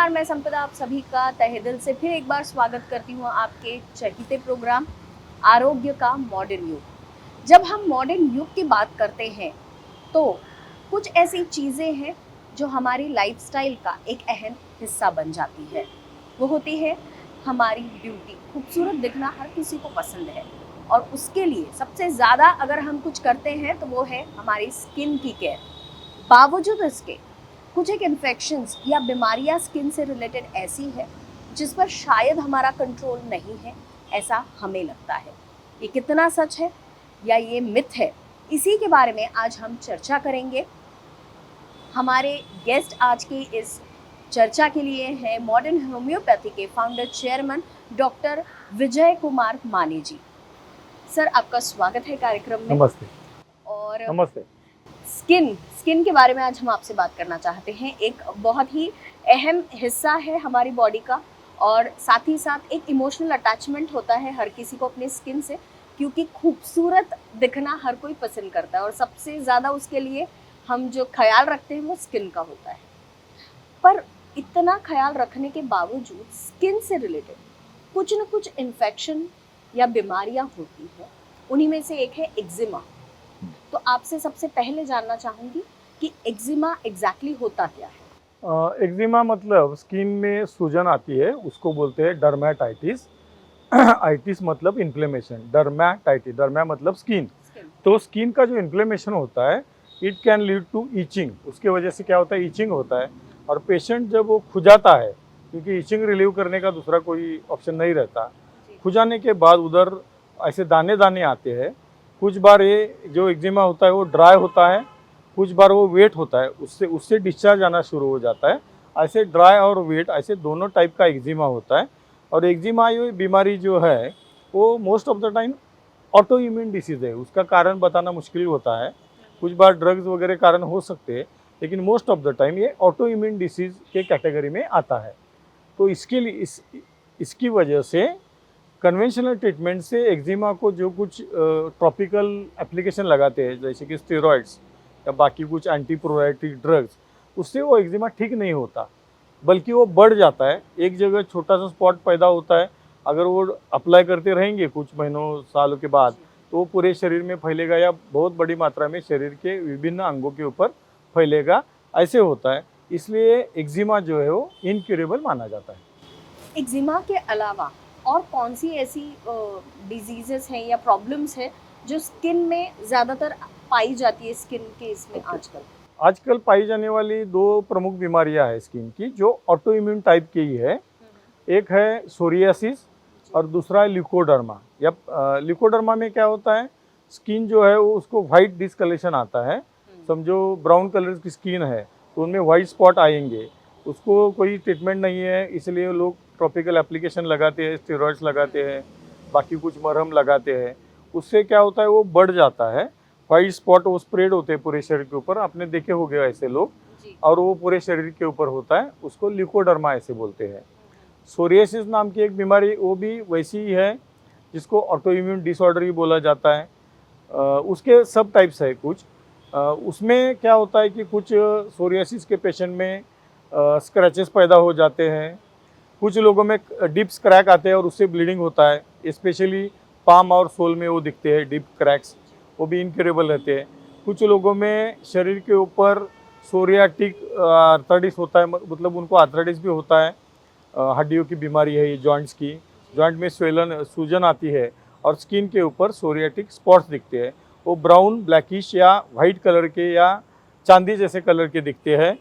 नमस्कार, मैं संपदा आप सभी का तहे दिल से फिर एक बार स्वागत करती हूँ आपके चहीते प्रोग्राम आरोग्य का मॉडर्न युग। जब हम मॉडर्न युग की बात करते हैं तो कुछ ऐसी चीज़ें हैं जो हमारी लाइफस्टाइल का एक अहम हिस्सा बन जाती है। वो होती है हमारी ब्यूटी। खूबसूरत दिखना हर किसी को पसंद है और उसके लिए सबसे ज़्यादा अगर हम कुछ करते हैं तो वो है हमारी स्किन की केयर। बावजूद इसके कुछ एक इन्फेक्शंस या बीमारियां स्किन से रिलेटेड ऐसी है जिस पर शायद हमारा कंट्रोल नहीं है, ऐसा हमें लगता है। ये कितना सच है या ये मिथ है, इसी के बारे में आज हम चर्चा करेंगे। हमारे गेस्ट आज की इस चर्चा के लिए हैं मॉडर्न होम्योपैथी के founder chairman doctor Vijay Kumar माने जी। सर, आपका स्वागत है कार्यक्रम में। नमस्ते। और नमस्ते। स्किन के बारे में आज हम आपसे बात करना चाहते हैं। एक बहुत ही अहम हिस्सा है हमारी बॉडी का और साथ ही साथ एक इमोशनल अटैचमेंट होता है हर किसी को अपनी स्किन से, क्योंकि खूबसूरत दिखना हर कोई पसंद करता है और सबसे ज़्यादा उसके लिए हम जो ख्याल रखते हैं वो स्किन का होता है। पर इतना ख्याल रखने के बावजूद स्किन से रिलेटेड कुछ न कुछ इन्फेक्शन या बीमारियां होती हैं। उन्हीं में से एक है एक्जिमा। तो आपसे सबसे पहले जानना चाहूँगी कि एक्जिमा एग्जैक्टली होता क्या है? एक्जिमा मतलब स्किन में सूजन आती है, उसको बोलते हैं डर्मेटाइटिस। आइटिस मतलब इन्फ्लेमेशन, डर्मेटाइटिस, डर्मा मतलब स्किन। तो स्किन का जो इन्फ्लेमेशन होता है it can lead to itching. उसके वजह से क्या होता है, ईचिंग होता है और पेशेंट जब वो खुजाता है, क्योंकि ईचिंग रिलीव करने का दूसरा कोई ऑप्शन नहीं रहता, खुजाने के बाद उधर ऐसे दाने दाने आते हैं। कुछ बार ये जो एक्जिमा होता है वो ड्राई होता है, कुछ बार वो वेट होता है, उससे उससे डिस्चार्ज आना शुरू हो जाता है। ऐसे ड्राई और वेट ऐसे दोनों टाइप का एक्जिमा होता है। और एक्जिमा ये बीमारी जो है वो most of the time auto immune disease है। उसका कारण बताना मुश्किल होता है, कुछ बार ड्रग्स वगैरह कारण हो सकते हैं, लेकिन मोस्ट ऑफ द टाइम ये ऑटो इम्यून डिसीज़ के कैटेगरी में आता है। तो इसके लिए इसकी वजह से कन्वेंशनल ट्रीटमेंट से एक्जिमा को जो कुछ टॉपिकल एप्लीकेशन लगाते हैं, जैसे कि स्टेरॉइड्स या बाकी कुछ एंटी प्रोराइटिक ड्रग्स, उससे वो एक्जिमा ठीक नहीं होता, बल्कि वो बढ़ जाता है। एक जगह छोटा सा स्पॉट पैदा होता है, अगर वो अप्लाई करते रहेंगे कुछ महीनों सालों के बाद तो वो पूरे शरीर में फैलेगा या बहुत बड़ी मात्रा में शरीर के विभिन्न अंगों के ऊपर फैलेगा, ऐसे होता है। इसलिए एक्जिमा जो है वो इनक्यूरेबल माना जाता है। एक्जिमा के अलावा और कौन सी ऐसी डिजीजेस हैं या प्रॉब्लम्स हैं जो स्किन में ज़्यादातर पाई जाती है स्किन के इसमें आजकल? आजकल पाई जाने वाली दो प्रमुख बीमारियां हैं स्किन की, जो ऑटो इम्यून टाइप की ही है। एक है सोरियासिस और दूसरा है ल्यूकोडर्मा। या ल्यूकोडर्मा में क्या होता है, स्किन जो है वो उसको वाइट डिस्कलेशन आता है। समझो ब्राउन कलर की स्किन है तो उनमें वाइट स्पॉट आएंगे, उसको कोई ट्रीटमेंट नहीं है, इसलिए लोग टॉपिकल एप्लीकेशन लगाते हैं, स्टेरॉइड्स लगाते हैं, बाकी कुछ मरहम लगाते हैं। उससे क्या होता है, वो बढ़ जाता है। वाइट स्पॉट वो स्प्रेड होते हैं पूरे शरीर के ऊपर, आपने देखे होंगे ऐसे लोग, और वो पूरे शरीर के ऊपर होता है, उसको ल्यूकोडर्मा ऐसे बोलते हैं। सोरियासिस नाम की एक बीमारी वो भी वैसी ही है, जिसको ऑटो इम्यून डिसऑर्डर ही बोला जाता है। उसके सब टाइप्स है कुछ। उसमें क्या होता है कि कुछ सोरियासिस के पेशेंट में स्क्रैचेस पैदा हो जाते हैं, कुछ लोगों में डिप्स क्रैक आते हैं और उससे ब्लीडिंग होता है। स्पेशली पाम और सोल में वो दिखते हैं डिप क्रैक्स, वो भी इनक्यूरेबल रहते हैं। कुछ लोगों में शरीर के ऊपर सोरियाटिक आर्थराइटिस होता है, मतलब उनको आर्थराइटिस भी होता है। हड्डियों की बीमारी है ये, जॉइंट्स की, जॉइंट में स्वेलन सूजन आती है और स्किन के ऊपर सोरियाटिक स्पॉट्स दिखते हैं। वो ब्राउन, ब्लैकिश या वाइट कलर के या चांदी जैसे कलर के दिखते हैं।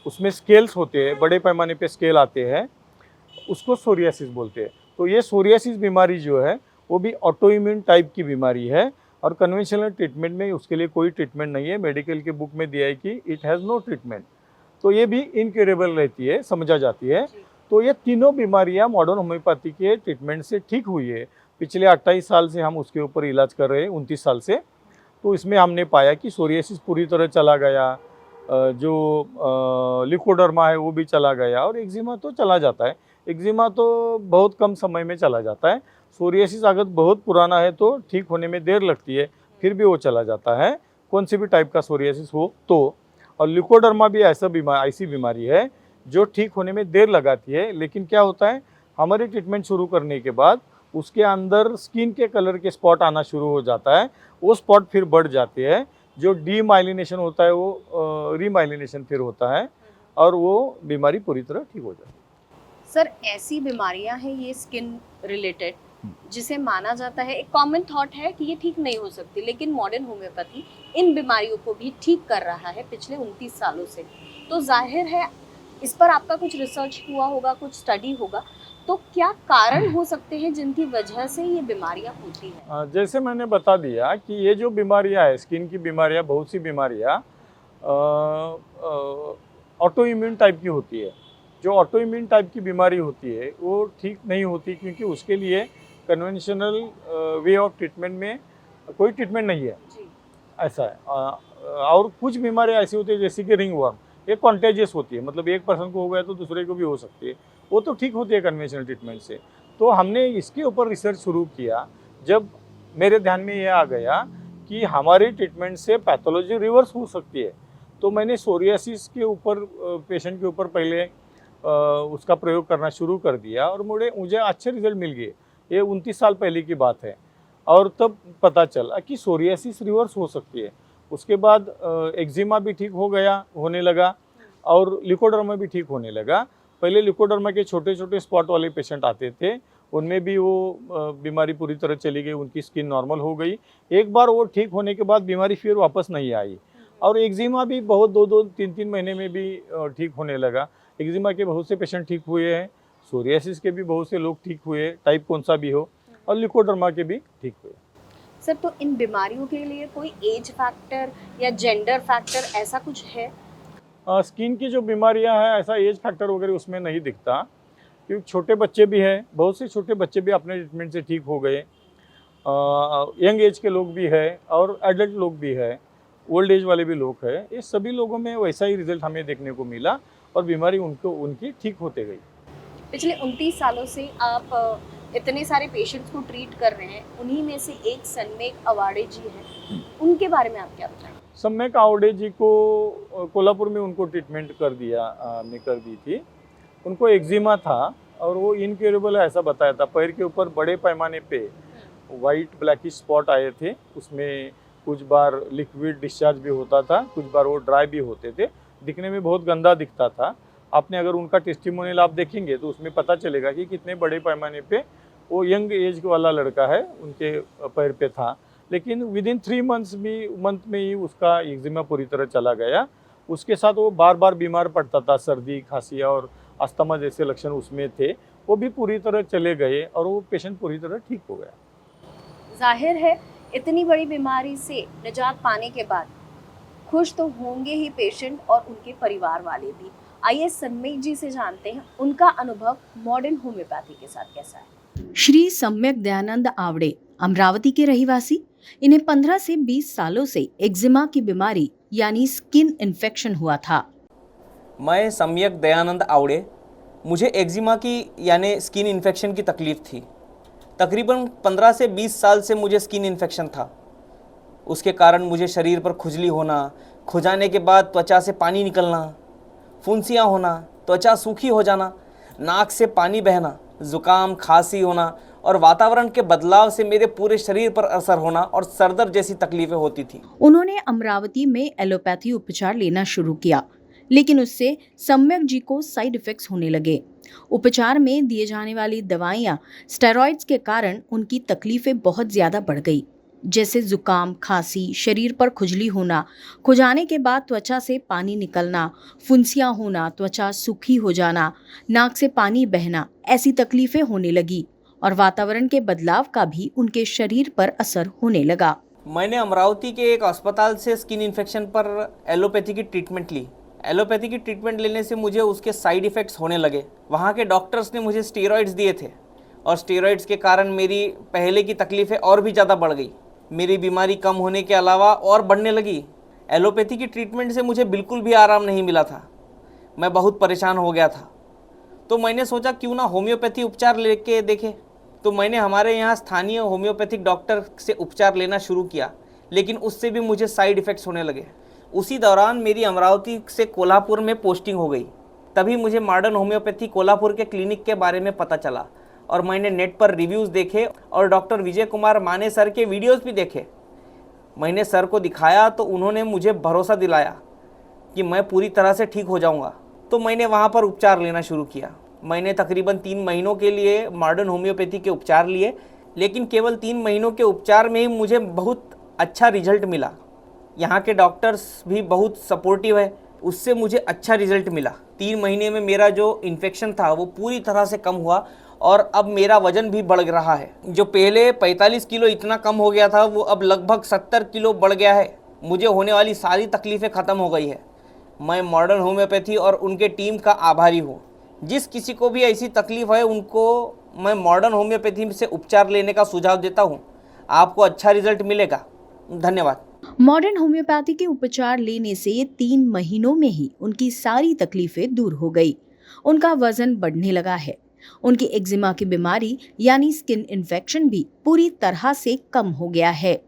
उसमें स्केल्स होते हैं, बड़े पैमाने पे स्केल आते हैं, उसको सोरियासिस बोलते हैं। तो ये सोरियासिस बीमारी जो है वो भी ऑटो इम्यून टाइप की बीमारी है और कन्वेंशनल ट्रीटमेंट में उसके लिए कोई ट्रीटमेंट नहीं है। मेडिकल के बुक में दिया है कि इट हैज़ नो ट्रीटमेंट, तो ये भी इनक्यूरेबल रहती है, समझा जाती है। तो ये तीनों बीमारियां मॉडर्न होम्योपैथी के ट्रीटमेंट से ठीक हुई है। पिछले 28 साल से हम उसके ऊपर इलाज कर रहे हैं, 29 साल से। तो इसमें हमने पाया कि सोरियासिस पूरी तरह चला गया, जो ल्यूकोडर्मा है वो भी चला गया और एक्जिमा तो चला जाता है। एक्जिमा तो बहुत कम समय में चला जाता है। सोरियासिस अगर बहुत पुराना है तो ठीक होने में देर लगती है, फिर भी वो चला जाता है, कौन सी भी टाइप का सोरियासिस हो तो। और ल्यूकोडर्मा भी ऐसी बीमारी है जो ठीक होने में देर लगाती है, लेकिन क्या होता है हमारी ट्रीटमेंट शुरू करने के बाद उसके अंदर स्किन के कलर के स्पॉट आना शुरू हो जाता है, वो स्पॉट फिर बढ़ जाते हैं, जो डीमाइलिनेशन होता है वो रीमाइलिनेशन फिर होता है और वो बीमारी पूरी तरह ठीक हो जाती है। सर ऐसी बीमारियां हैं ये स्किन रिलेटेड जिसे माना जाता है, एक कॉमन थॉट है कि ये ठीक नहीं हो सकती, लेकिन मॉडर्न होम्योपैथी इन बीमारियों को भी ठीक कर रहा है पिछले 29 सालों से। तो जाहिर है इस पर आपका कुछ रिसर्च हुआ होगा, कुछ स्टडी होगा, तो क्या कारण हो सकते हैं जिनकी वजह से ये बीमारियां होती हैं? जैसे मैंने बता दिया कि ये जो बीमारियां है, स्किन की बीमारियां, बहुत सी बीमारियां ऑटो इम्यून टाइप की होती है। जो ऑटो इम्यून टाइप की बीमारी होती है वो ठीक नहीं होती, क्योंकि उसके लिए कन्वेंशनल वे ऑफ ट्रीटमेंट में कोई ट्रीटमेंट नहीं है, जी। ऐसा है। और कुछ बीमारियां ऐसी होती है जैसे कि रिंग वर्म, ये कॉन्टेजियस होती है, मतलब एक पर्सन को हो गया तो दूसरे को भी हो सकती है, वो तो ठीक होती है कन्वेंशनल ट्रीटमेंट से। तो हमने इसके ऊपर रिसर्च शुरू किया जब मेरे ध्यान में ये आ गया कि हमारी ट्रीटमेंट से पैथोलॉजी रिवर्स हो सकती है। तो मैंने सोरियासिस के ऊपर पेशेंट के ऊपर पहले उसका प्रयोग करना शुरू कर दिया और मुझे अच्छे रिजल्ट मिल गए। ये 29 साल पहले की बात है और तब पता चला कि सोरियासिस रिवर्स हो सकती है। उसके बाद एक्जिमा भी ठीक होने लगा और लिकोडर्मा भी ठीक होने लगा। पहले लिकोडर्मा के छोटे छोटे स्पॉट वाले पेशेंट आते थे, उनमें भी वो बीमारी पूरी तरह चली गई, उनकी स्किन नॉर्मल हो गई। एक बार वो ठीक होने के बाद बीमारी फिर वापस नहीं आई और एक्जिमा भी बहुत 2-3 महीने में भी ठीक होने लगा। एक्जिमा के बहुत से पेशेंट ठीक हुए हैं, सोरियासिस के भी बहुत से लोग ठीक हुए, टाइप कौन सा भी हो, और लिकोडर्मा के भी ठीक हुए। सर तो इन बीमारियों के लिए कोई एज फैक्टर या जेंडर फैक्टर ऐसा कुछ है? स्किन की जो बीमारियां हैं ऐसा एज फैक्टर वगैरह उसमें नहीं दिखता, क्योंकि छोटे बच्चे भी हैं, बहुत से छोटे बच्चे भी अपने ट्रीटमेंट से ठीक हो गए। यंग एज के लोग भी हैं और एडल्ट लोग भी हैं, ओल्ड एज वाले भी लोग हैं। ये सभी लोगों में वैसा ही रिजल्ट हमें देखने को मिला और बीमारी उनकी ठीक होते गई। पिछले 29 सालों से आप इतने सारे पेशेंट्स को ट्रीट कर रहे हैं, उन्हीं में से एक सनमेक अवार्डे जी हैं, उनके बारे में आप क्या बताएंगे? सम्यक आवड़े जी को कोल्हापुर में उनको ट्रीटमेंट कर दी थी। उनको एक्जिमा था और वो इनक्योरेबल है ऐसा बताया था। पैर के ऊपर बड़े पैमाने पे वाइट ब्लैकिश स्पॉट आए थे, उसमें कुछ बार लिक्विड डिस्चार्ज भी होता था, कुछ बार वो ड्राई भी होते थे, दिखने में बहुत गंदा दिखता था। आपने अगर उनका टेस्टिमोनियल आप देखेंगे तो उसमें पता चलेगा कि कितने बड़े पैमाने पे वो यंग एज वाला लड़का है, उनके पैर पे था। लेकिन विद इन 3 मंथ में ही उसका एक्जिमा पूरी तरह चला गया। उसके साथ वो बार बार बीमार पड़ता था, सर्दी, खांसी और अस्थमा जैसे लक्षण उसमें थे, वो भी पूरी तरह चले गए और वो पेशेंट पूरी तरह ठीक हो गया। जाहिर है इतनी बड़ी बीमारी से निजात पाने के बाद खुश तो होंगे ही पेशेंट और उनके परिवार वाले भी। आइए सनमेक जी से जानते हैं उनका अनुभव मॉडर्न होम्योपैथी के साथ कैसा है। श्री सम्यक दयानंद आवड़े अमरावती के रहिवासी, इन्हें 15 से 20 सालों से एक्जिमा की बीमारी यानी स्किन इन्फेक्शन हुआ था। मैं सम्यक दयानंद आवड़े, मुझे एक्जिमा की यानी स्किन इन्फेक्शन की तकलीफ़ थी। तकरीबन 15 से 20 साल से मुझे स्किन इन्फेक्शन था। उसके कारण मुझे शरीर पर खुजली होना, खुजाने के बाद त्वचा से पानी निकलना, फुंसियाँ होना, त्वचा सूखी हो जाना, नाक से पानी बहना, ज़ुकाम, खांसी होना और वातावरण के बदलाव से मेरे पूरे शरीर पर असर होना और सरदर्द जैसी तकलीफें होती थी। उन्होंने अमरावती में एलोपैथी उपचार लेना शुरू किया, लेकिन उससे सम्यक जी को साइड इफेक्ट्स होने लगे। उपचार में दिए जाने वाली दवाइयाँ स्टेरॉइड्स के कारण उनकी तकलीफें बहुत ज़्यादा बढ़ गई, जैसे जुकाम, खांसी, शरीर पर खुजली होना, खुजाने के बाद त्वचा से पानी निकलना, फुंसियाँ होना, त्वचा सूखी हो जाना, नाक से पानी बहना, ऐसी तकलीफें होने लगी और वातावरण के बदलाव का भी उनके शरीर पर असर होने लगा। मैंने अमरावती के एक अस्पताल से स्किन इन्फेक्शन पर एलोपैथी की ट्रीटमेंट ली। एलोपैथी की ट्रीटमेंट लेने से मुझे उसके साइड इफ़ेक्ट्स होने लगे। वहाँ के डॉक्टर्स ने मुझे स्टेरॉइड्स दिए थे और स्टेरॉइड्स के कारण मेरी पहले की तकलीफ़ें और भी ज़्यादा बढ़ गई। मेरी बीमारी कम होने के अलावा और बढ़ने लगी। एलोपैथी की ट्रीटमेंट से मुझे बिल्कुल भी आराम नहीं मिला था। मैं बहुत परेशान हो गया था। तो मैंने सोचा क्यों ना होम्योपैथी उपचार लेके देखे। तो मैंने हमारे यहाँ स्थानीय होम्योपैथिक डॉक्टर से उपचार लेना शुरू किया, लेकिन उससे भी मुझे साइड इफ़ेक्ट्स होने लगे। उसी दौरान मेरी अमरावती से कोल्हापुर में पोस्टिंग हो गई। तभी मुझे मॉडर्न होम्योपैथी कोल्हापुर के क्लिनिक के बारे में पता चला और मैंने नेट पर रिव्यूज़ देखे और डॉक्टर विजय कुमार माने सर के वीडियोस भी देखे। मैंने सर को दिखाया तो उन्होंने मुझे भरोसा दिलाया कि मैं पूरी तरह से ठीक हो जाऊंगा। तो मैंने वहाँ पर उपचार लेना शुरू किया। मैंने तकरीबन 3 महीनों के लिए मॉडर्न होम्योपैथी के उपचार लिए, लेकिन केवल 3 महीनों के उपचार में ही मुझे बहुत अच्छा रिजल्ट मिला। यहाँ के डॉक्टर्स भी बहुत सपोर्टिव है, उससे मुझे अच्छा रिजल्ट मिला। 3 महीने में मेरा जो इन्फेक्शन था वो पूरी तरह से कम हुआ और अब मेरा वजन भी बढ़ रहा है। जो पहले 45 किलो इतना कम हो गया था वो अब लगभग 70 किलो बढ़ गया है। मुझे होने वाली सारी तकलीफ़ें ख़त्म हो गई है। मैं मॉडर्न होम्योपैथी और उनके टीम का आभारी हूँ। जिस किसी को भी ऐसी तकलीफ़ है उनको मैं मॉडर्न होम्योपैथी से उपचार लेने का सुझाव देता हूँ। आपको अच्छा रिजल्ट मिलेगा। धन्यवाद। मॉडर्न होम्योपैथी के उपचार लेने से 3 महीनों में ही उनकी सारी तकलीफें दूर हो गई। उनका वजन बढ़ने लगा है। उनकी एक्जिमा की बीमारी यानी स्किन इन्फेक्शन भी पूरी तरह से कम हो गया है।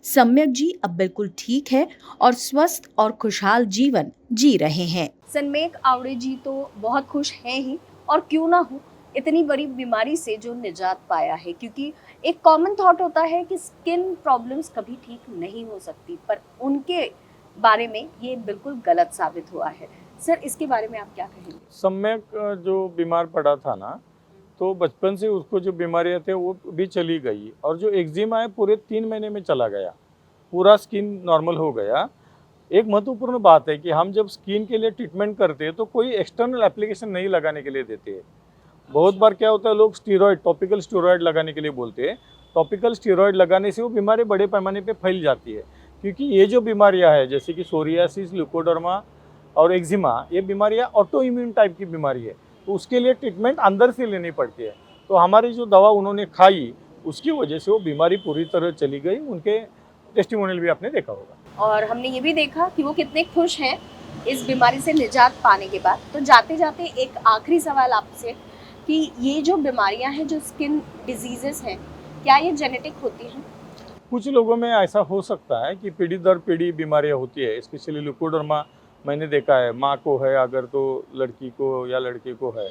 सम्यक जी अब बिल्कुल ठीक है और स्वस्थ और खुशहाल जीवन जी रहे हैं। सन्मेक आवड़े जी तो बहुत खुश हैं ही, और क्यों ना हो, इतनी बड़ी बीमारी से जो निजात पाया है। क्योंकि एक कॉमन थॉट होता है कि स्किन प्रॉब्लम्स कभी ठीक नहीं हो सकती, पर उनके बारे में ये बिल्कुल गलत साबित हुआ है। सर, इसके बारे में आप क्या कहेंगे? सम्यक जो बीमार पड़ा था ना, तो बचपन से उसको जो बीमारियां थे वो भी चली गई, और जो एक्जिमा है पूरे 3 महीने में चला गया, पूरा स्किन नॉर्मल हो गया। एक महत्वपूर्ण बात है कि हम जब स्किन के लिए ट्रीटमेंट करते हैं तो कोई एक्सटर्नल एप्लीकेशन नहीं लगाने के लिए देते हैं। बहुत बार क्या होता है, लोग स्टीरॉयड, टॉपिकल स्टीरॉयड लगाने के लिए बोलते हैं। टॉपिकल स्टीरॉयड लगाने से वो बीमारी बड़े पैमाने पे फैल जाती है, क्योंकि ये जो बीमारियां हैं जैसे कि सोरियासिस, ल्यूकोडर्मा और एक्जिमा, ये बीमारियां ऑटो इम्यून टाइप की बीमारी है, तो उसके लिए ट्रीटमेंट अंदर से लेनी पड़ती है। तो हमारी जो दवा उन्होंने खाई उसकी वजह से वो बीमारी पूरी तरह चली गई। उनके टेस्टिमोनियल भी आपने देखा होगा। और हमने ये भी देखा कि वो कितने खुश हैं इस बीमारी से निजात पाने के बाद। तो जाते जाते एक आखिरी सवाल आपसे कि ये जो बीमारियां हैं, जो स्किन डिजीजेस हैं, क्या ये जेनेटिक होती हैं? कुछ लोगों में ऐसा हो सकता है कि पीढ़ी दर पीढ़ी बीमारियां होती है। स्पेशली ल्यूकोडर्मा मैंने देखा है, माँ को है अगर तो लड़की को या लड़के को है।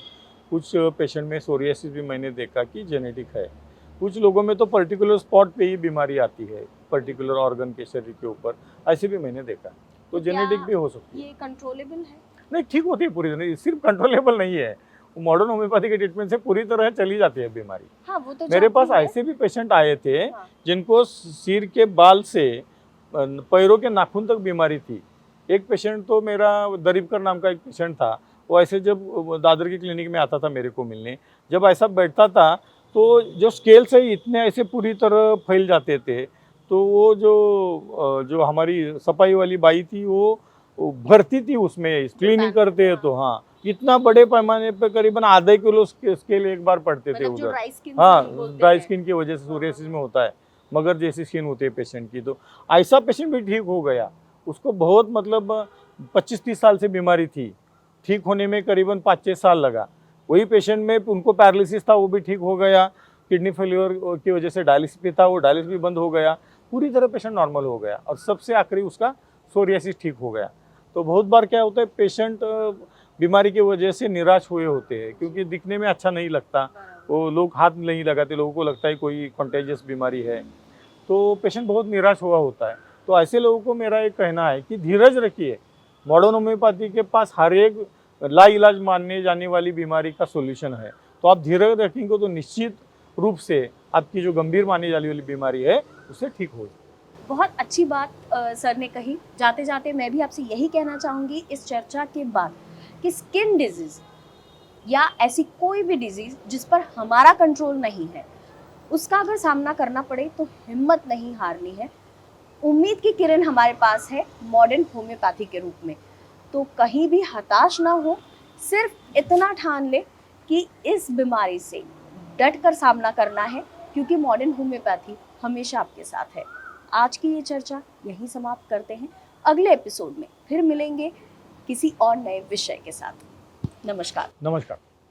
कुछ पेशेंट में सोरियासिस भी मैंने देखा कि जेनेटिक है। कुछ लोगों में तो पर्टिकुलर स्पॉट पे ही बीमारी आती है, पर्टिकुलर ऑर्गन के शरीर के ऊपर, ऐसे भी मैंने देखा। तो जेनेटिक भी हो सकती है। ये कंट्रोलेबल है? नहीं, ठीक होती है पूरी तरह, सिर्फ कंट्रोलेबल नहीं है। मॉडर्न होम्योपैथी के ट्रीटमेंट से पूरी तरह चली जाती है बीमारी। हाँ, वो तो मेरे पास जानती हूँ। ऐसे भी पेशेंट आए थे हाँ। जिनको सिर के बाल से पैरों के नाखून तक बीमारी थी। एक पेशेंट तो मेरा दरीबकर नाम का एक पेशेंट था, वो ऐसे जब दादर की क्लिनिक में आता था मेरे को मिलने, जब ऐसा बैठता था तो जो स्केल से इतने ऐसे पूरी तरह फैल जाते थे, तो वो जो हमारी सफाई वाली बाई थी वो भरती थी उसमें, क्लीनिंग करते हैं तो हाँ, इतना बड़े पैमाने पे करीबन आधे किलो स्केल एक बार पड़ते थे मतलब जो उधर। ड्राई स्किन हाँ, बोलते ड्राई हैं। स्किन की वजह से सोरियासिस में होता है, मगर जैसी स्किन होती है पेशेंट की, तो ऐसा पेशेंट भी ठीक हो गया। उसको बहुत मतलब 25-30 साल से बीमारी थी, ठीक होने में करीबन 5-6 साल लगा। वही पेशेंट में उनको पैरालिसिस था, वो भी ठीक हो गया। किडनी फेल्योर की वजह से डायलिसिस भी था, वो डायलिसिस भी बंद हो गया, पूरी तरह पेशेंट नॉर्मल हो गया, और सबसे आखिरी उसका सोरियासिस ठीक हो गया। तो बहुत बार क्या होता है, पेशेंट बीमारी की वजह से निराश हुए होते हैं, क्योंकि दिखने में अच्छा नहीं लगता, वो लोग हाथ नहीं लगाते, लोगों को लगता है कोई कॉन्टेजियस बीमारी है, तो पेशेंट बहुत निराश हुआ होता है। तो ऐसे लोगों को मेरा एक कहना है कि धीरज रखिए। मॉडर्न होम्योपैथी के पास हर एक लाइलाज मानने जाने वाली बीमारी का सोल्यूशन है, तो आप धीरज रखेंगे तो निश्चित रूप से आपकी जो गंभीर मानी जाने वाली बीमारी है उससे ठीक हो। बहुत अच्छी बात सर ने कही। जाते जाते मैं भी आपसे यही कहना चाहूँगी इस चर्चा के बाद कि स्किन डिजीज़ या ऐसी कोई भी डिजीज़ जिस पर हमारा कंट्रोल नहीं है, उसका अगर सामना करना पड़े तो हिम्मत नहीं हारनी है। उम्मीद की किरण हमारे पास है मॉडर्न होम्योपैथी के रूप में। तो कहीं भी हताश ना हो, सिर्फ इतना ठान ले कि इस बीमारी से डट कर सामना करना है, क्योंकि मॉडर्न होम्योपैथी हमेशा आपके साथ है। आज की ये चर्चा यहीं समाप्त करते हैं। अगले एपिसोड में फिर मिलेंगे किसी और नए विषय के साथ। नमस्कार। नमस्कार।